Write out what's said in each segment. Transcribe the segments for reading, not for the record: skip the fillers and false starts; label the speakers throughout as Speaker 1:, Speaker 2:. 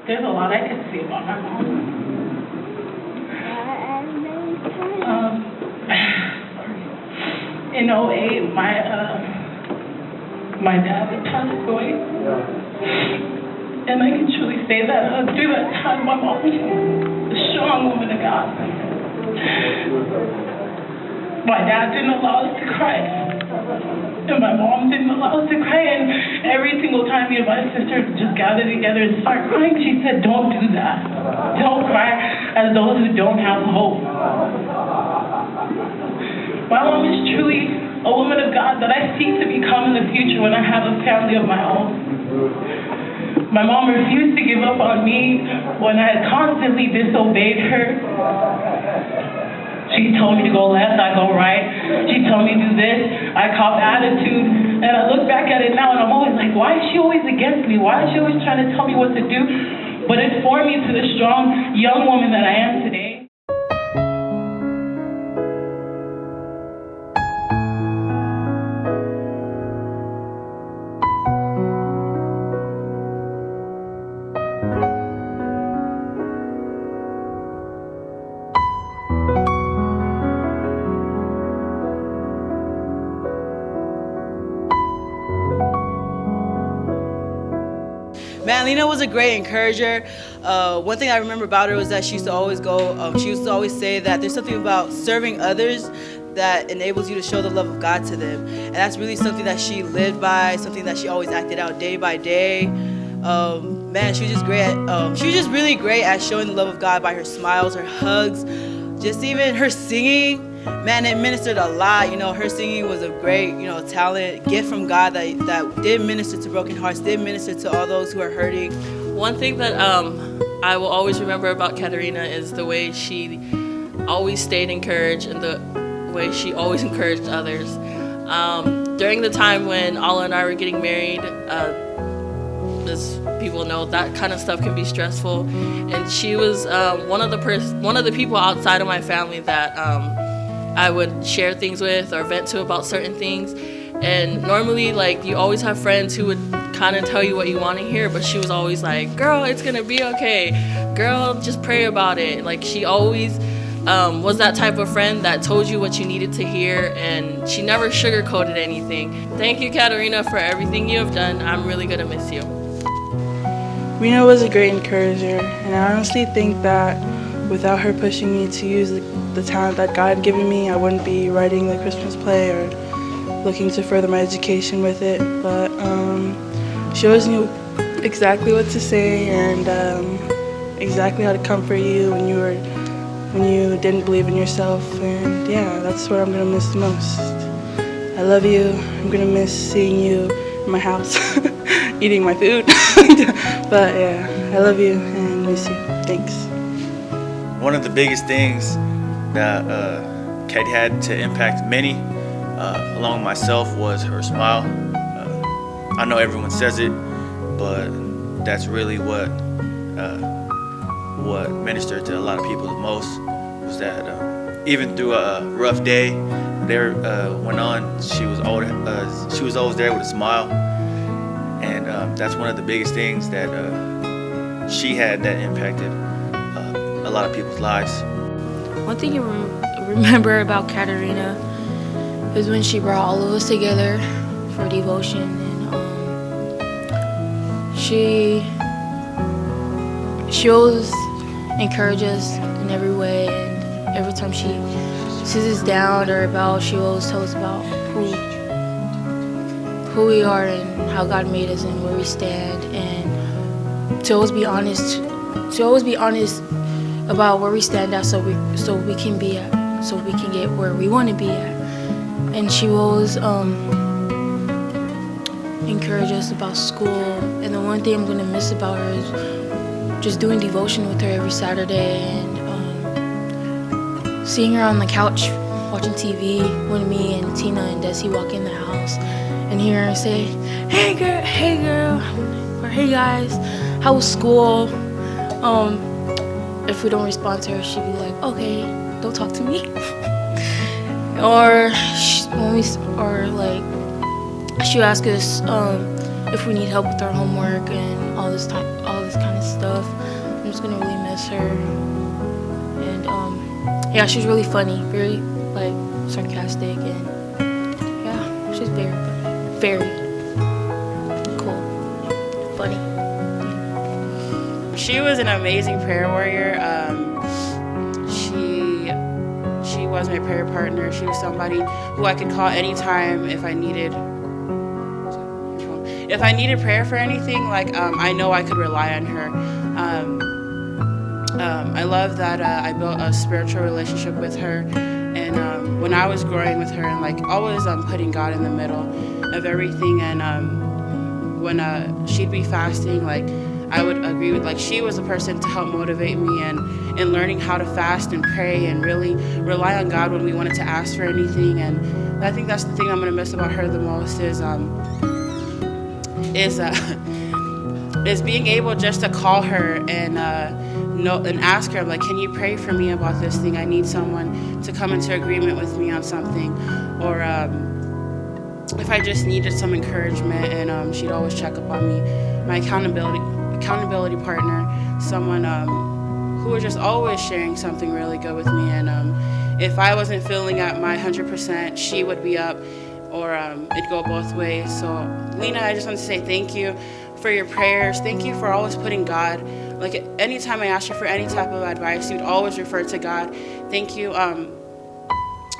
Speaker 1: There's a lot I could say about my mom. In '08, my dad had passed away. And I can truly say that through that time, my mom was a strong woman of God. My dad didn't allow us to cry. And my mom didn't allow us to cry. And every single time me and my sister just gathered together and start crying, she said, don't do that. Don't cry as those who don't have hope. My mom is truly a woman of God that I seek to become in the future when I have a family of my own. My mom refused to give up on me when I had constantly disobeyed her. She told me to go left, I go right. She told me to do this, I cop attitude. And I look back at it now and I'm always like, why is she always against me? Why is she always trying to tell me what to do? But it formed me to the strong young woman that I am today.
Speaker 2: Man, Lena was a great encourager. One thing I remember about her was that she used to always say that there's something about serving others that enables you to show the love of God to them. And that's really something that she lived by, something that she always acted out day by day. Man, she was just great she was just really great at showing the love of God by her smiles, her hugs, just even her singing. Man, it ministered a lot. You know, her singing was a great, talent, gift from God that did minister to broken hearts, did minister to all those who are hurting.
Speaker 3: One thing that I will always remember about Katarina is the way she always stayed encouraged and the way she always encouraged others. During the time when Alla and I were getting married, as people know, that kind of stuff can be stressful. And she was one of the people outside of my family that I would share things with or vent to about certain things. And normally, you always have friends who would kind of tell you what you want to hear, but she was always like, girl, it's gonna be okay. Girl, just pray about it. She always was that type of friend that told you what you needed to hear, and she never sugarcoated anything. Thank you, Katarina, for everything you have done. I'm really gonna miss you.
Speaker 4: Rena was a great encourager, and I honestly think that without her pushing me to use the talent that God had given me, I wouldn't be writing the Christmas play or looking to further my education with it. But she always knew exactly what to say and exactly how to comfort you when you didn't believe in yourself. And yeah, that's what I'm gonna miss the most. I love you. I'm gonna miss seeing you in my house, eating my food. But yeah, I love you and miss you. Thanks.
Speaker 5: One of the biggest things that Kate had to impact many, along with myself, was her smile. I know everyone says it, but that's really what ministered to a lot of people the most, was that even through a rough day there went on, she was always there with a smile. And that's one of the biggest things that she had that impacted a lot of people's lives.
Speaker 6: One thing you remember about Katarina is when she brought all of us together for devotion, and she always encourages us in every way, and every time she sits us down or about, she always tells us about who we are and how God made us and where we stand, and to always be honest about where we stand at, so we can get where we want to be at. And she will always encourage us about school. And the one thing I'm gonna miss about her is just doing devotion with her every Saturday, and seeing her on the couch watching TV when me and Tina and Desi walk in the house, and hear her say, hey girl, or hey guys, how was school? If we don't respond to her, she'd be like, okay, don't talk to me. She'll ask us if we need help with our homework and all this kind of stuff. I'm just gonna really miss her. And yeah, she's really funny, very like sarcastic, and yeah, she's very funny, very cool, funny.
Speaker 7: She was an amazing prayer warrior. She was my prayer partner. She was somebody who I could call anytime if I needed prayer for anything. Like I know I could rely on her. I love that I built a spiritual relationship with her, and when I was growing with her, and like always putting God in the middle of everything, and when she'd be fasting, like I would agree with, like, she was a person to help motivate me in learning how to fast and pray and really rely on God when we wanted to ask for anything. And I think that's the thing I'm gonna miss about her the most is being able just to call her and ask her, like, can you pray for me about this thing? I need someone to come into agreement with me on something, or if I just needed some encouragement, and she'd always check up on me. My accountability partner, someone who was just always sharing something really good with me, and if I wasn't feeling at my 100%, she would be up, or it'd go both ways. So Lena, I just want to say thank you for your prayers. Thank you for always putting God, like anytime I asked you for any type of advice, you'd always refer to God. Thank you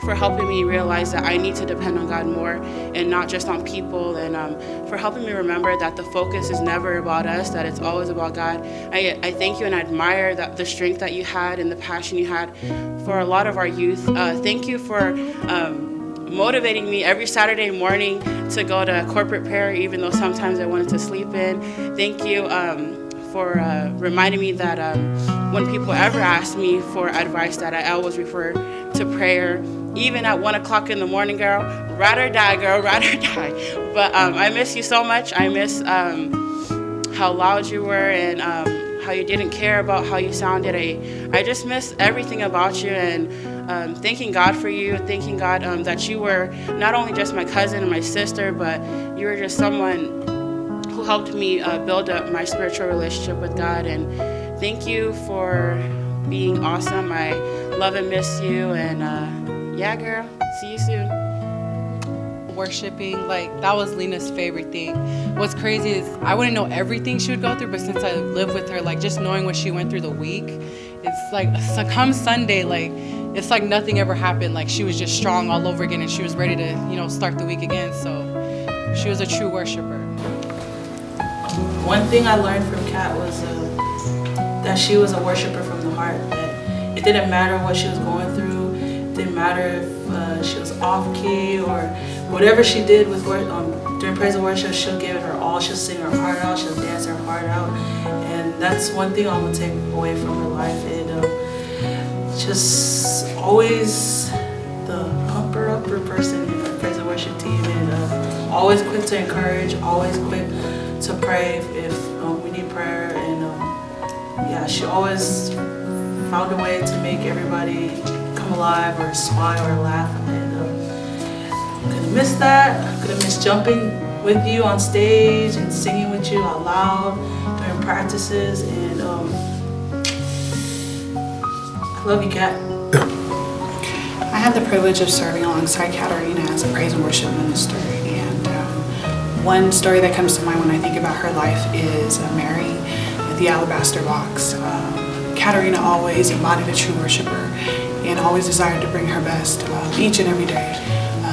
Speaker 7: for helping me realize that I need to depend on God more and not just on people, and for helping me remember that the focus is never about us, that it's always about God. I thank you and I admire the strength that you had and the passion you had for a lot of our youth. Thank you for motivating me every Saturday morning to go to corporate prayer, even though sometimes I wanted to sleep in. Thank you for reminding me that when people ever ask me for advice, that I always refer to prayer. Even at 1 o'clock in the morning, girl, ride or die, girl, ride or die. But I miss you so much. I miss how loud you were, and how you didn't care about how you sounded. I just miss everything about you, and thanking God for you, thanking God that you were not only just my cousin and my sister, but you were just someone who helped me build up my spiritual relationship with God. And thank you for being awesome. I love and miss you, and yeah, girl, see you soon.
Speaker 8: Worshiping, like, that was Lena's favorite thing. What's crazy is I wouldn't know everything she would go through, but since I lived with her, like, just knowing what she went through the week, it's like, so come Sunday, like, it's like nothing ever happened. Like, she was just strong all over again, and she was ready to, start the week again. So she was a true worshiper.
Speaker 9: One thing I learned from Kat was that she was a worshiper from the heart, that it didn't matter what she was going through. Didn't matter if she was off key or whatever she did with during praise and worship. She'll give it her all. She'll sing her heart out. She'll dance her heart out, and that's one thing I'm gonna take away from her life. And just always the upper person in the praise and worship team, and always quick to encourage, always quick to pray if we need prayer, and yeah, she always found a way to make everybody come alive or smile or laugh. And I'm gonna miss that. I'm gonna miss jumping with you on stage and singing with you out loud during practices. And I love you, Kat.
Speaker 10: I have the privilege of serving alongside Katarina as a praise and worship minister. And one story that comes to mind when I think about her life is Mary at the alabaster box. Katarina always embodied a true worshiper and always desired to bring her best each and every day.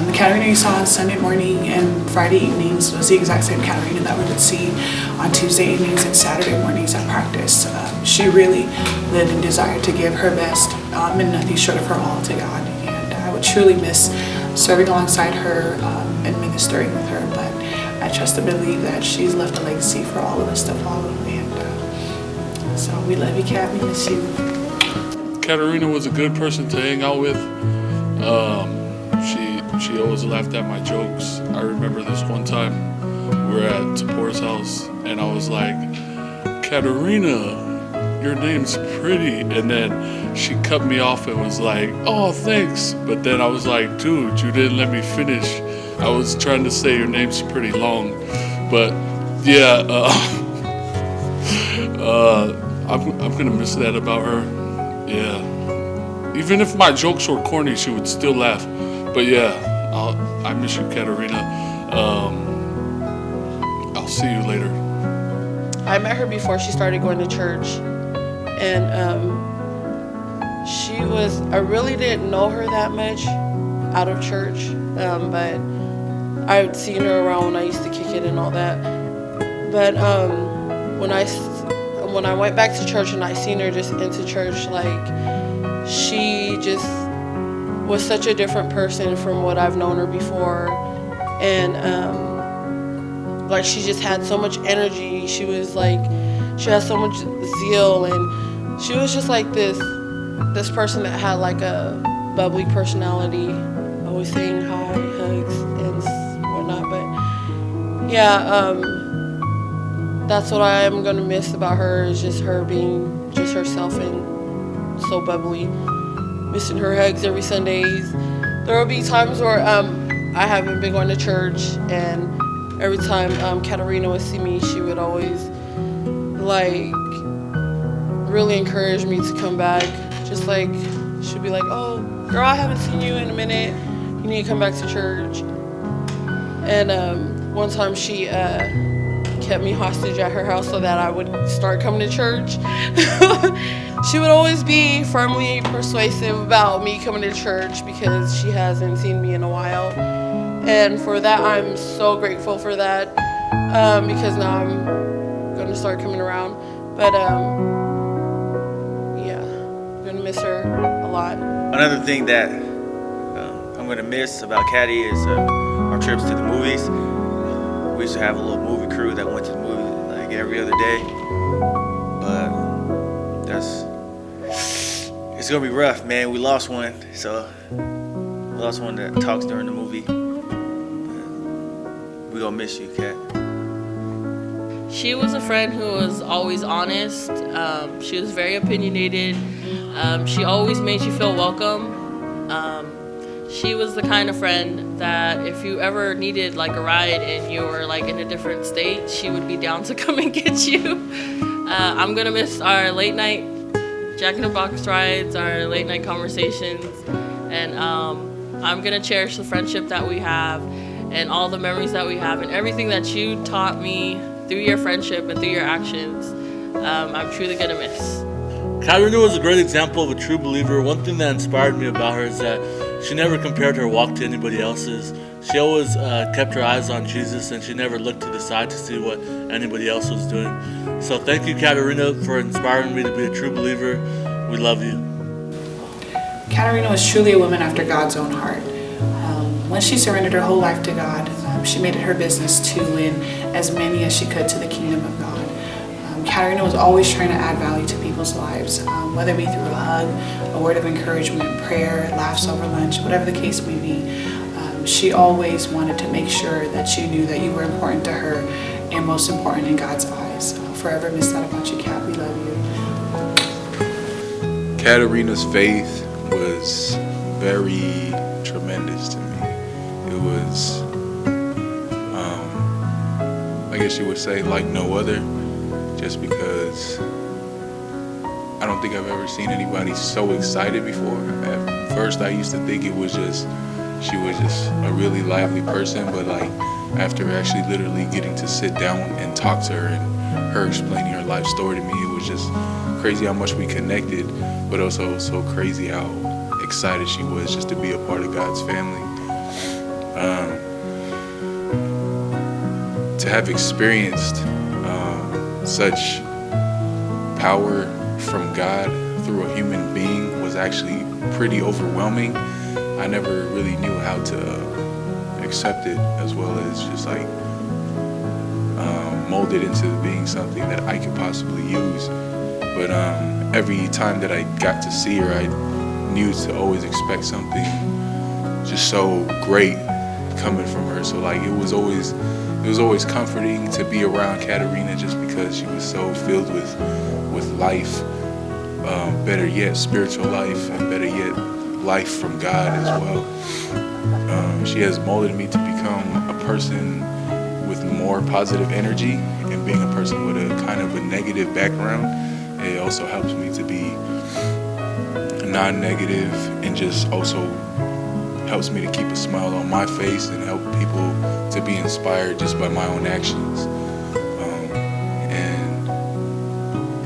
Speaker 10: The Katarina you saw on Sunday morning and Friday evenings was the exact same Katarina that we would see on Tuesday evenings and Saturday mornings at practice. She really lived and desired to give her best and nothing short of her all to God. And I would truly miss serving alongside her and ministering with her, but I trust and believe that she's left a legacy for all of us to follow. And so we love you, Kat. We miss you.
Speaker 11: Katarina was a good person to hang out with. She always laughed at my jokes. I remember this one time we were at Tapor's house, and I was like, Katarina, your name's pretty. And then she cut me off and was like, oh, thanks. But then I was like, dude, you didn't let me finish. I was trying to say your name's pretty long. But yeah, I'm gonna miss that about her. Yeah. Even if my jokes were corny, she would still laugh. But yeah, I miss you, Katarina. I'll see you later.
Speaker 3: I met her before she started going to church, and I really didn't know her that much out of church, but I'd seen her around when I used to kick it and all that. But when I went back to church and I seen her just into church, like, she just was such a different person from what I've known her before, and like, she just had so much energy. She was like, she had so much zeal, and she was just like this person that had like a bubbly personality, always saying hi, hugs, and whatnot. But yeah, that's what I'm gonna miss about her, is just her being just herself and so bubbly. Missing her hugs every Sundays. There will be times where I haven't been going to church, and every time Katarina would see me, she would always like really encourage me to come back. Just like, she'd be like, "Oh, girl, I haven't seen you in a minute. You need to come back to church." And one time she kept me hostage at her house so that I would start coming to church. She would always be firmly persuasive about me coming to church because she hasn't seen me in a while. And for that, I'm so grateful for that, because now I'm going to start coming around. But yeah, I'm going to miss her a lot.
Speaker 5: Another thing that I'm going to miss about Caddy is our trips to the movies. We used to have a little movie crew that went to the movies like every other day. But it's going to be rough, man. We lost one, so we lost one that talks during the movie. We're going to miss you, Kat.
Speaker 3: She was a friend who was always honest. She was very opinionated. She always made you feel welcome. She was the kind of friend that if you ever needed like a ride and you were like in a different state, she would be down to come and get you. I'm gonna miss our late night Jack in the Box rides, our late night conversations, and I'm gonna cherish the friendship that we have and all the memories that we have and everything that you taught me through your friendship and through your actions. I'm truly gonna miss.
Speaker 12: Katarina was a great example of a true believer. One thing that inspired me about her is that she never compared her walk to anybody else's. She always kept her eyes on Jesus, and she never looked to the side to see what anybody else was doing. So thank you, Katarina, for inspiring me to be a true believer. We love you.
Speaker 10: Katarina was truly a woman after God's own heart. When she surrendered her whole life to God, she made it her business to win as many as she could to the kingdom of God. Katarina was always trying to add value to people's lives, whether it be through a hug, a word of encouragement, prayer, laughs over lunch, whatever the case may be. She always wanted to make sure that you knew that you were important to her and most important in God's eyes. I'll forever miss that about you, Kat. We love you.
Speaker 13: Katarina's faith was very tremendous to me. It was, I guess you would say, like no other, just because I don't think I've ever seen anybody so excited before. At first, I used to think it was just, she was just a really lively person, but like after actually literally getting to sit down and talk to her and her explaining her life story to me, it was just crazy how much we connected, but also so crazy how excited she was just to be a part of God's family. To have experienced such power from God through a human being was actually pretty overwhelming. I never really knew how to accept it, as well as just like mold it into being something that I could possibly use. But every time that I got to see her, I knew to always expect something just so great coming from her. So like it was always comforting to be around Katarina, just because she was so filled with life, better yet spiritual life, and better yet life from God as well. She has molded me to become a person with more positive energy and being a person with a kind of a negative background, it also helps me to be non-negative, and just also helps me to keep a smile on my face and help people to be inspired just by my own actions. And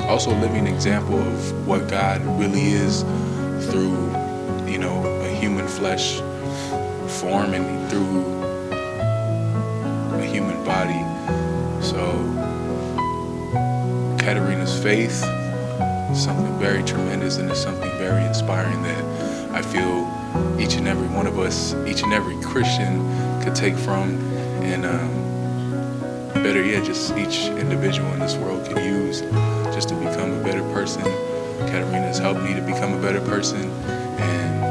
Speaker 13: also living an example of what God really is through, you know, a human flesh form and through a human body. So Katarina's faith is something very tremendous, and it's something very inspiring that I feel each and every one of us, each and every Christian could take from, and better yet, just each individual in this world could use just to become a better person. Katarina has helped me to become a better person, and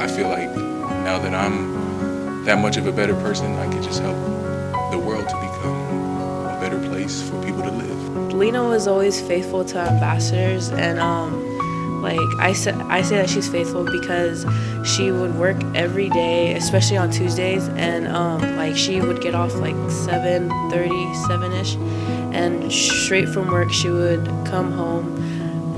Speaker 13: I feel like now that I'm that much of a better person, I can just help the world to become a better place for people to live.
Speaker 14: Lena was always faithful to ambassadors, and like I say that she's faithful because she would work every day, especially on Tuesdays, and like she would get off like 7:37ish, and straight from work she would come home.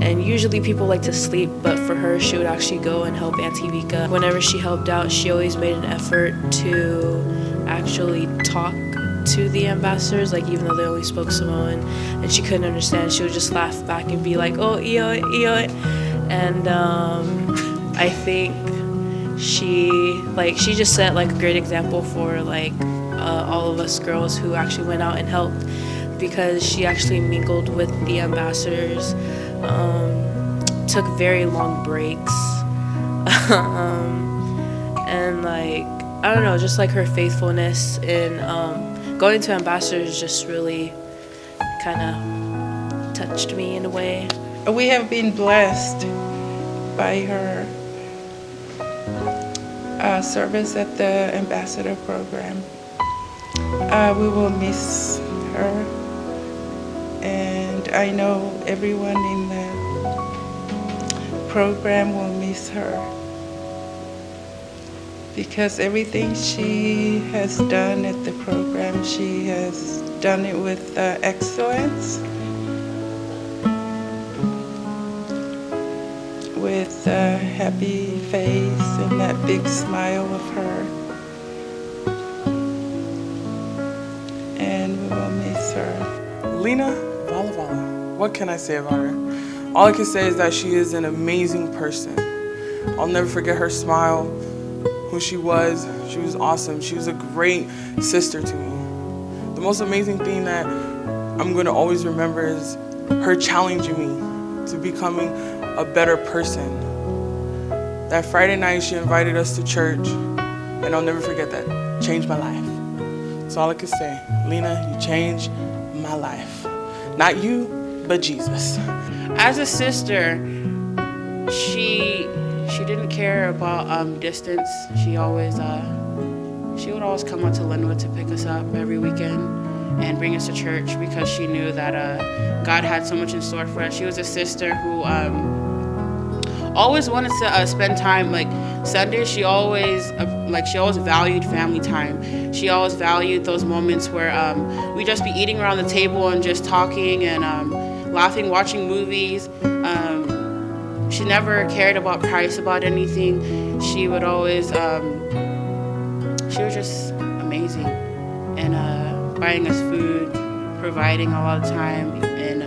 Speaker 14: And usually people like to sleep, but for her, she would actually go and help Auntie Vika. Whenever she helped out, she always made an effort to actually talk to the ambassadors, like even though they only spoke Samoan and she couldn't understand, she would just laugh back and be like, oh, iyo, iyo. And I think she just set like a great example for like all of us girls who actually went out and helped, because she actually mingled with the ambassadors, took very long breaks, and like, I don't know, just like her faithfulness in going to ambassadors just really kind of touched me in a way.
Speaker 4: We have been blessed by her service at the ambassador program. We will miss her, and I know everyone in the program will miss her, because everything she has done at the program, she has done it with excellence, with a happy face and that big smile of her. And we will miss her.
Speaker 15: Katerina Valavala. What can I say about her? All I can say is that she is an amazing person. I'll never forget her smile, who she was. She was awesome. She was a great sister to me. The most amazing thing that I'm going to always remember is her challenging me to becoming a better person. That Friday night she invited us to church, and I'll never forget that. Changed my life. That's all I can say. Lena, you changed my life. Not you, but Jesus.
Speaker 7: As a sister, she didn't care about distance. She would always come out to Linwood to pick us up every weekend and bring us to church, because she knew that God had so much in store for us. She was a sister who always wanted to spend time, like Sundays. She always valued family time. She always valued those moments where we'd just be eating around the table and just talking and laughing, watching movies. She never cared about price about anything. She would always, she was just amazing, and buying us food, providing a lot of time, and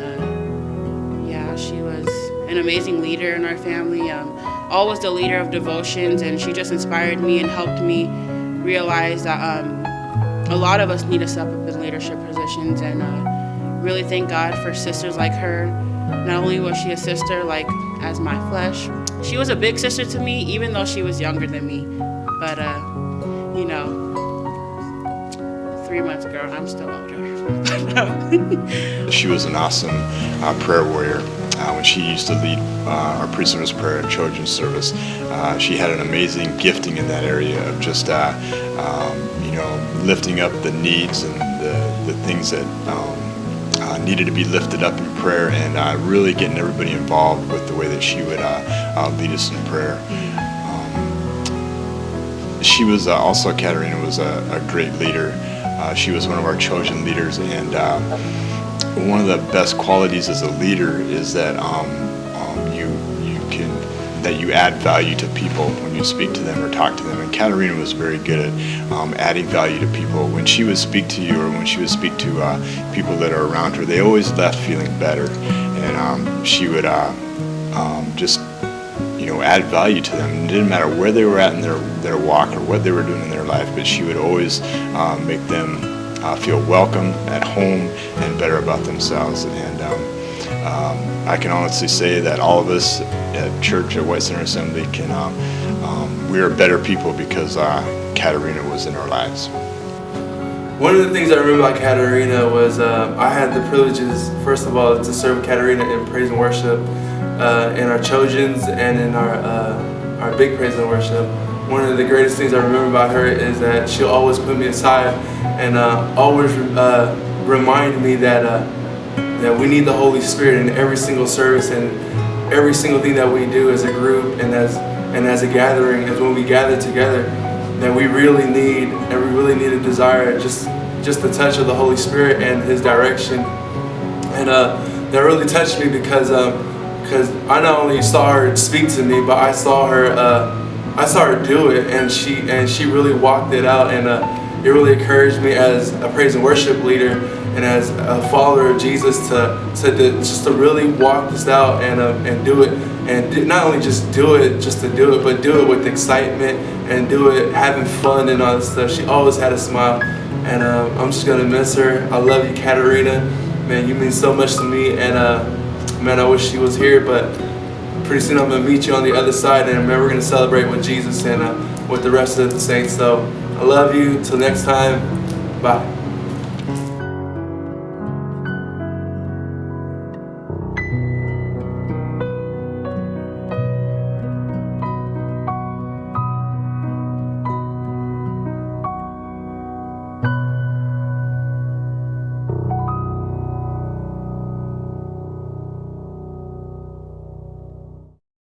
Speaker 7: yeah, she was an amazing leader in our family. Always the leader of devotions, and she just inspired me and helped me realize that a lot of us need to step up in leadership positions, and really thank God for sisters like her. Not only was she a sister, like as my flesh, she was a big sister to me, even though she was younger than me. But you know, 3 months ago, I'm still older.
Speaker 16: She was an awesome prayer warrior. When she used to lead our pre-service prayer and children's service, she had an amazing gifting in that area of just lifting up the needs and the things that needed to be lifted up in prayer, and really getting everybody involved with the way that she would lead us in prayer. She was also, Katarina was a great leader. She was one of our chosen leaders, and one of the best qualities as a leader is that you add value to people when you speak to them or talk to them. And Katarina was very good at adding value to people. When she would speak to you or when she would speak to people that are around her, they always left feeling better. And she would just add value to them. It didn't matter where they were at in their walk or what they were doing in their life, but she would always make them feel welcome, at home, and better about themselves. And I can honestly say that all of us at church at White Center Assembly we are better people because Katarina was in our lives.
Speaker 17: One of the things I remember about Katarina was I had the privileges, first of all, to serve Katarina in praise and worship, in our children's and in our big praise and worship. One of the greatest things I remember about her is that she'll always put me aside and always remind me that we need the Holy Spirit in every single service and every single thing that we do as a group and as a gathering. Is when we gather together, that we really need a desire, just the touch of the Holy Spirit and His direction. And that really touched me because I not only saw her speak to me, but I saw her do it, and she really walked it out, and it really encouraged me as a praise and worship leader and as a follower of Jesus to really walk this out and do it, and not only just do it just to do it, but do it with excitement and do it having fun and all this stuff. She always had a smile, and I'm just gonna miss her. I love you, Katarina. Man, you mean so much to me, and man, I wish she was here, but pretty soon I'm gonna meet you on the other side, and man, we're gonna celebrate with Jesus and with the rest of the saints. So I love you. Till next time, bye.